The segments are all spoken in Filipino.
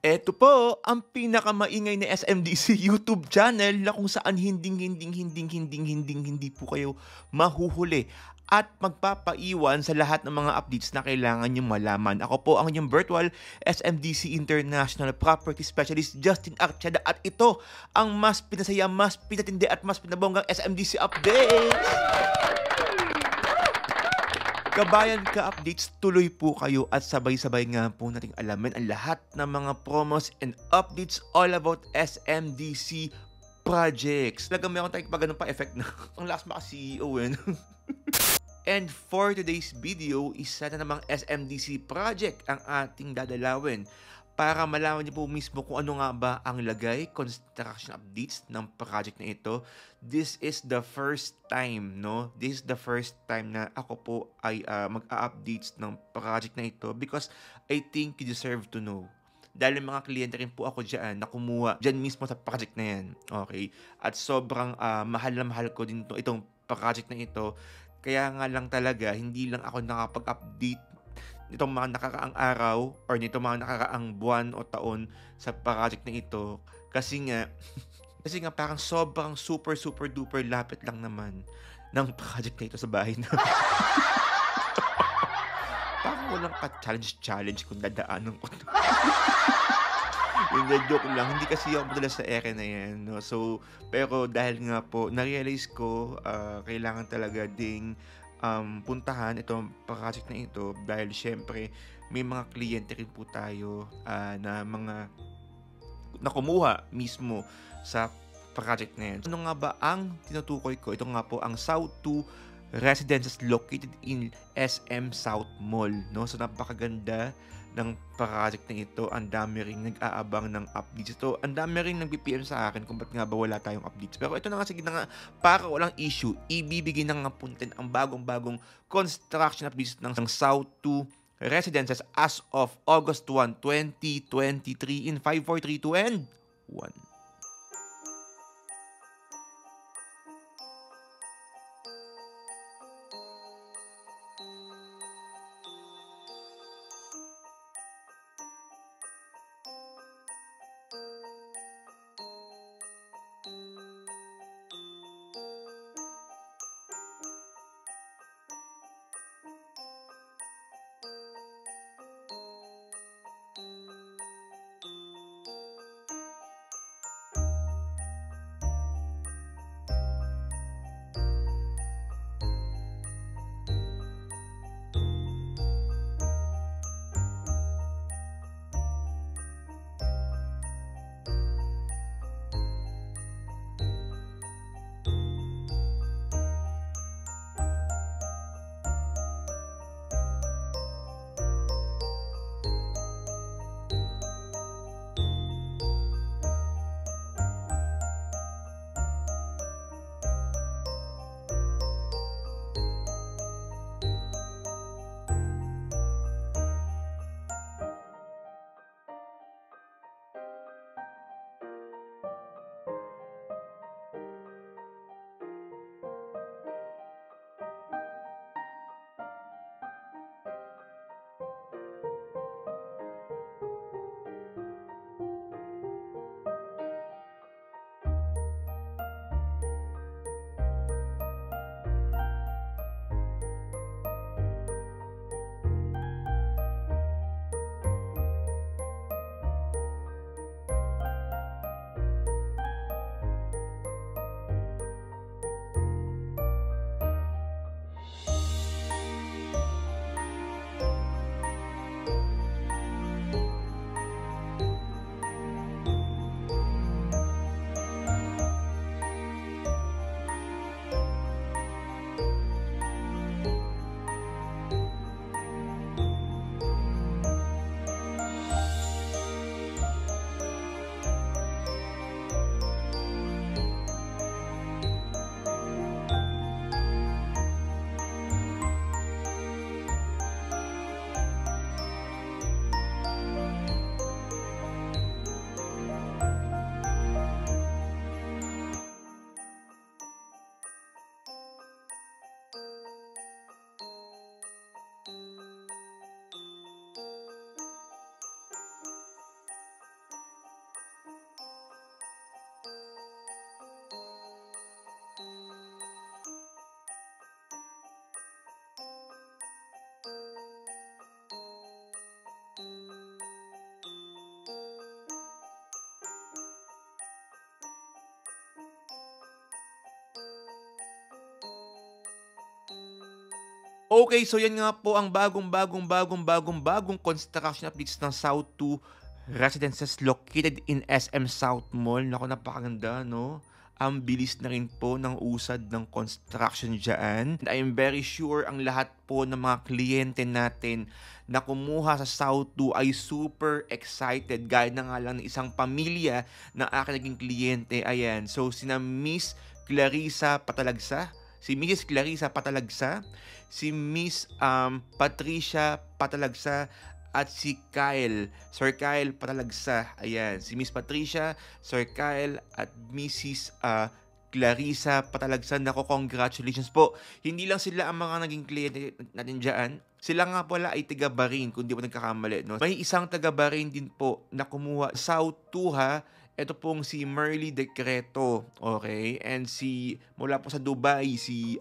Eto po ang pinakamaingay na SMDC YouTube channel na kung saan hindi po kayo mahuhuli at magpapaiwan sa lahat ng mga updates na kailangan niyong malaman. Ako po ang inyong virtual SMDC International Property Specialist Justin Archada at ito ang mas pinasaya, mas pinatindi at mas pinabonggang SMDC updates! Kabayan ka-updates, tuloy po kayo at sabay-sabay nga po nating alamin ang lahat ng mga promos and updates all about SMDC projects. Talagang meron tayong pag ganun pa effect na ang lakas maka-CEO eh. And for today's video, isa na namang SMDC project ang ating dadalawin para malaman niyo po mismo kung ano nga ba ang lagay, construction updates ng project na ito. This is the first time, no? This is the first time na ako po ay mag-updates ng project na ito because I think you deserve to know. Dahil mga kliyente rin po ako dyan na kumuha dyan mismo sa project na yan. Okay? At sobrang mahal na mahal ko din itong project na ito. Kaya nga lang talaga, hindi lang ako nakapag-update nitong mga nakaraang araw or nitong mga nakaraang buwan o taon sa project na ito. Kasi nga parang sobrang super duper lapit lang naman ng project na ito sa bahay na. Parang walang ka-challenge kung dadaanan ko. Hindi, joke lang. Hindi kasi ako madalas sa ere na yan. No? So, pero dahil nga po, na-realize ko, kailangan talaga ding puntahan itong project na ito dahil syempre may mga kliyente rin po tayo na mga na kumuha mismo sa project na yan. Ano nga ba ang tinutukoy ko? Ito nga po ang South 2 residences located in SM South Mall. No? So napakaganda ng project na ito. Ang dami ring nag-aabang ng updates. Ito, ang dami ring nag-BPM sa akin kung ba't nga ba wala tayong updates. Pero ito na nga, sige na nga, para walang issue, ibibigay na nga puntin ang bagong-bagong construction updates ng South 2 residences as of August 1, 2023 in 5, 4, 3, 2, and 1. Okay, so yan nga po ang bagong construction updates ng South 2 residences located in SM South Mall. Naku, napakaganda, no? Ang bilis na rin po ng usad ng construction dyan. And I'm very sure ang lahat po ng mga kliyente natin na kumuha sa South 2 ay super excited. Gaya na nga lang ng isang pamilya na aking naging kliyente. Ayan, so sina Miss Clarissa Patalagsa, si Mrs. Clarissa Patalagsa, si Miss Patricia Patalagsa, at si Kyle, Sir Kyle Patalagsa. Ayan, si Miss Patricia, Sir Kyle, at Mrs. Clarissa Patalagsa. Nako, congratulations po. Hindi lang sila ang mga naging kliyente natin dyan. Sila nga pala ay taga-Bahrain, kung di mo nagkakamali. No? May isang taga-Bahrain din po na kumuha South 2 ha. Ito pong si Merly Decreto, okay? And mula po sa Dubai, si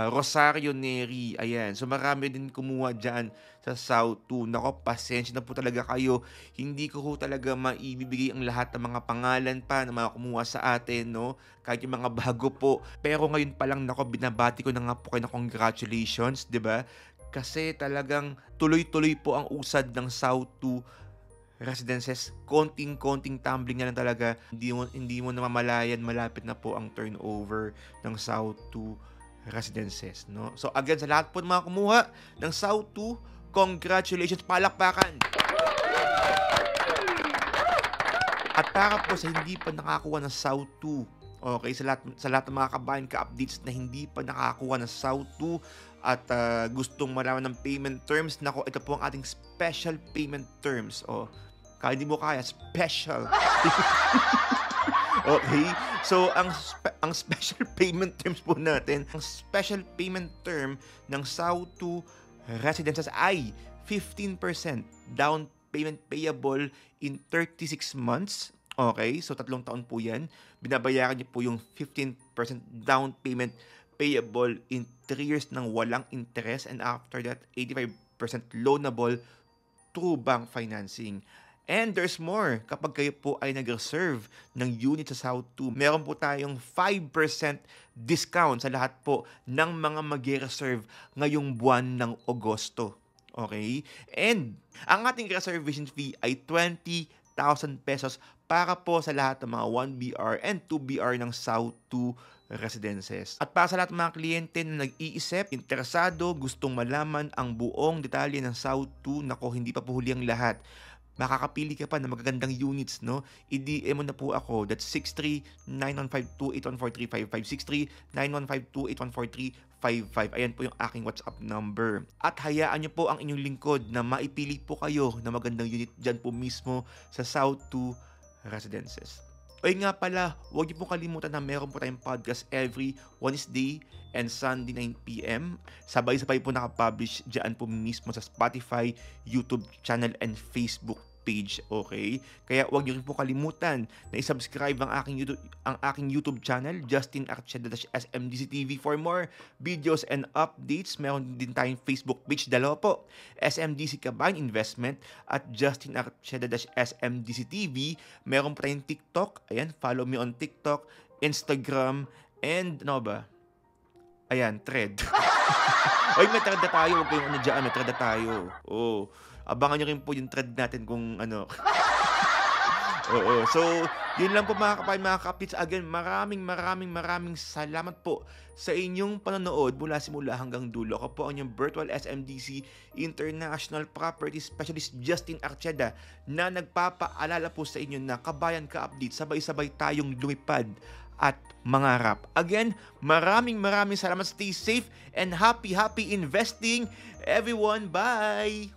Rosario Neri, ayan. So marami din kumuha dyan sa South 2. Nako, pasensya na po talaga kayo. Hindi ko po talaga maibibigay ang lahat ng mga pangalan pa na mga kumuha sa atin, no? Kahit yung mga bago po. Pero ngayon pa lang, nako, binabati ko na nga po kayo na congratulations, di ba? Kasi talagang tuloy-tuloy po ang usad ng South 2 residences. Konting-konting tumbling na lang talaga. Hindi mo namamalayan, malapit na po ang turnover ng South 2 residences, no? So again, sa lahat po ng mga kumuha ng South 2, congratulations, palakpakan! At para po sa hindi pa nakakuha ng South 2, okay, sa lahat ng mga kabayan ka-updates na hindi pa nakakuha ng South 2 at gustong malaman ng payment terms, nako, ito po ang ating special payment terms. Kahit hindi mo kaya, special. Okay? So, ang special payment terms po natin, ang special payment term ng South 2 residences ay 15% down payment payable in 36 months. Okay? So, 3 taon po yan. Binabayaran niyo po yung 15% down payment payable in 3 years ng walang interest, and after that, 85% loanable through bank financing. And there's more. Kapag kayo po ay nag-reserve ng unit sa South 2, meron po tayong 5% discount sa lahat po ng mga mag-reserve ngayong buwan ng Agosto. Okay? And ang ating reservation fee ay 20,000 pesos para po sa lahat ng mga 1BR and 2BR ng South 2 residences. At para sa lahat ng mga kliyente na nag-iisip, interesado, gustong malaman ang buong detalye ng South 2, nako, hindi pa po huli ang lahat. Makakapili ka pa ng magagandang units, no? I-DM mo na po ako. That's 63-9152-814-355. 63-9152-814-355. Ayan po yung aking WhatsApp number. At hayaan nyo po ang inyong lingkod na maipili po kayo na magandang unit dyan po mismo sa South 2 residences. O nga pala, huwag niyo po kalimutan na meron po tayong podcast every Wednesday and Sunday 9 p.m. Sabay-sabay po nakapublish dyan po mismo sa Spotify, YouTube channel, and Facebook page, okay? Kaya huwag niyo rin po kalimutan na i-subscribe ang aking YouTube channel, Justin Archeda-SMDC TV, for more videos and updates. Meron din tayong Facebook page, dalawa po, SMDC Kabayan Investment at Justin Archeda-SMDC TV. Meron po tayong TikTok, ayan, follow me on TikTok, Instagram, and ano ba? Ayan, Thread. Oy, may thread na tayo. Huwag kayong dyan, may thread na tayo. Abangan nyo rin po yung thread natin kung ano. Oo. So, yun lang po mga kapayan, mga kapits. Again, maraming salamat po sa inyong panonood mula simula hanggang dulo. Ako po ang inyong virtual SMDC International Property Specialist Justin Archeda na nagpapaalala po sa inyo na kabayan ka-update, sabay-sabay tayong lumipad at mangarap. Again, maraming salamat. Stay safe and happy investing, everyone. Bye!